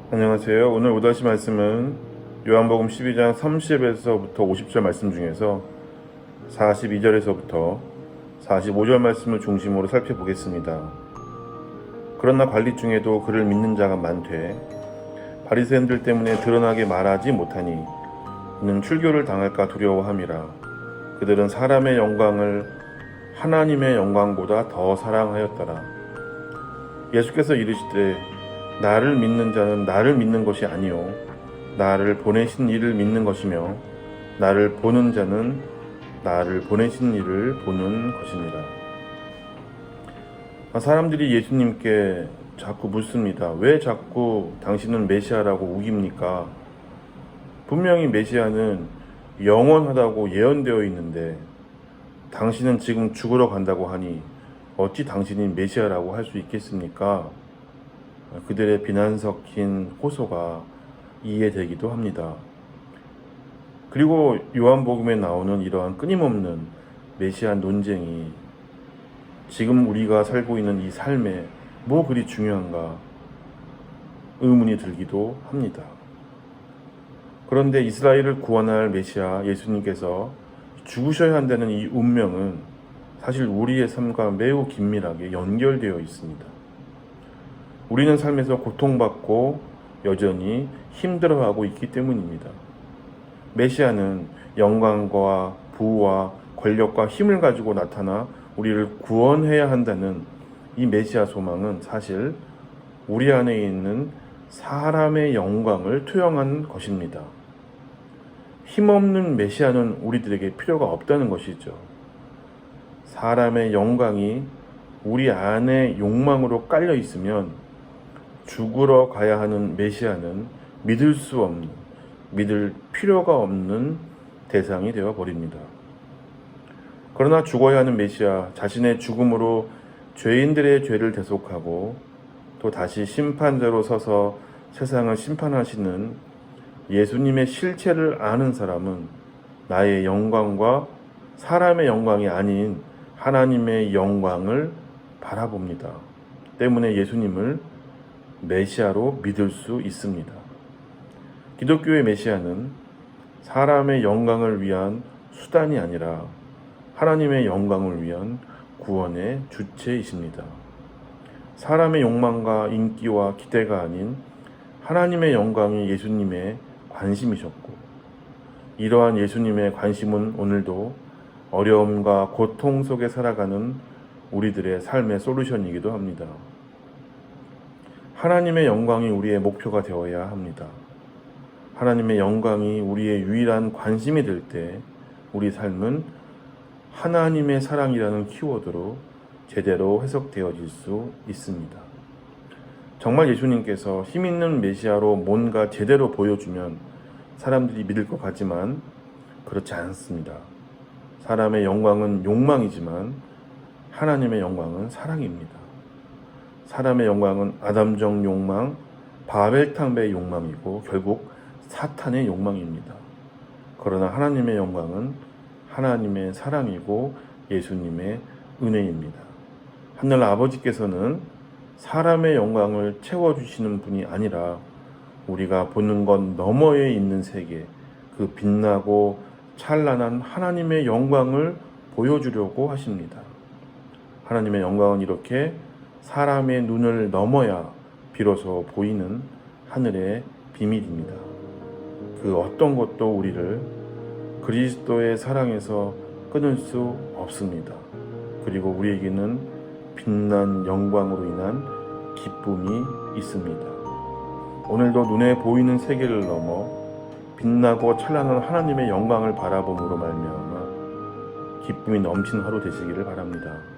안녕하세요. 오늘 오다시 말씀은 요한복음 12장 30에서부터 50절 말씀 중에서 42절에서부터 45절 말씀을 중심으로 살펴보겠습니다. 그러나 관리 중에도 그를 믿는 자가 많되 바리새인들 때문에 드러나게 말하지 못하니 이는 출교를 당할까 두려워함이라. 그들은 사람의 영광을 하나님의 영광보다 더 사랑하였더라. 예수께서 이르시되 나를 믿는 자는 나를 믿는 것이 아니요 나를 보내신 이를 믿는 것이며 나를 보는 자는 나를 보내신 이를 보는 것입니다. 사람들이 예수님께 자꾸 묻습니다. 왜 자꾸 당신은 메시아라고 우깁니까? 분명히 메시아는 영원하다고 예언되어 있는데 당신은 지금 죽으러 간다고 하니 어찌 당신이 메시아라고 할 수 있겠습니까? 그들의 비난 섞인 호소가 이해되기도 합니다. 그리고 요한복음에 나오는 이러한 끊임없는 메시아 논쟁이 지금 우리가 살고 있는 이 삶에 뭐 그리 중요한가 의문이 들기도 합니다. 그런데 이스라엘을 구원할 메시아 예수님께서 죽으셔야 한다는 이 운명은 사실 우리의 삶과 매우 긴밀하게 연결되어 있습니다. 우리는 삶에서 고통받고 여전히 힘들어하고 있기 때문입니다. 메시아는 영광과 부와 권력과 힘을 가지고 나타나 우리를 구원해야 한다는 이 메시아 소망은 사실 우리 안에 있는 사람의 영광을 투영한 것입니다. 힘없는 메시아는 우리들에게 필요가 없다는 것이죠. 사람의 영광이 우리 안에 욕망으로 깔려 있으면 죽으러 가야 하는 메시아는 믿을 수 없는, 믿을 필요가 없는 대상이 되어 버립니다. 그러나 죽어야 하는 메시아 자신의 죽음으로 죄인들의 죄를 대속하고 또 다시 심판자로 서서 세상을 심판하시는 예수님의 실체를 아는 사람은 나의 영광과 사람의 영광이 아닌 하나님의 영광을 바라봅니다. 때문에 예수님을 메시아로 믿을 수 있습니다. 기독교의 메시아는 사람의 영광을 위한 수단이 아니라 하나님의 영광을 위한 구원의 주체이십니다. 사람의 욕망과 인기와 기대가 아닌 하나님의 영광이 예수님의 관심이셨고 이러한 예수님의 관심은 오늘도 어려움과 고통 속에 살아가는 우리들의 삶의 솔루션이기도 합니다. 하나님의 영광이 우리의 목표가 되어야 합니다. 하나님의 영광이 우리의 유일한 관심이 될 때 우리 삶은 하나님의 사랑이라는 키워드로 제대로 해석되어질 수 있습니다. 정말 예수님께서 힘있는 메시아로 뭔가 제대로 보여주면 사람들이 믿을 것 같지만 그렇지 않습니다. 사람의 영광은 욕망이지만 하나님의 영광은 사랑입니다. 사람의 영광은 아담적 욕망, 바벨탑의 욕망이고 결국 사탄의 욕망입니다. 그러나 하나님의 영광은 하나님의 사랑이고 예수님의 은혜입니다. 하늘 아버지께서는 사람의 영광을 채워주시는 분이 아니라 우리가 보는 것 너머에 있는 세계, 그 빛나고 찬란한 하나님의 영광을 보여주려고 하십니다. 하나님의 영광은 이렇게 사람의 눈을 넘어야 비로소 보이는 하늘의 비밀입니다. 그 어떤 것도 우리를 그리스도의 사랑에서 끊을 수 없습니다. 그리고 우리에게는 빛난 영광으로 인한 기쁨이 있습니다. 오늘도 눈에 보이는 세계를 넘어 빛나고 찬란한 하나님의 영광을 바라봄으로 말미암아 기쁨이 넘치는 하루 되시기를 바랍니다.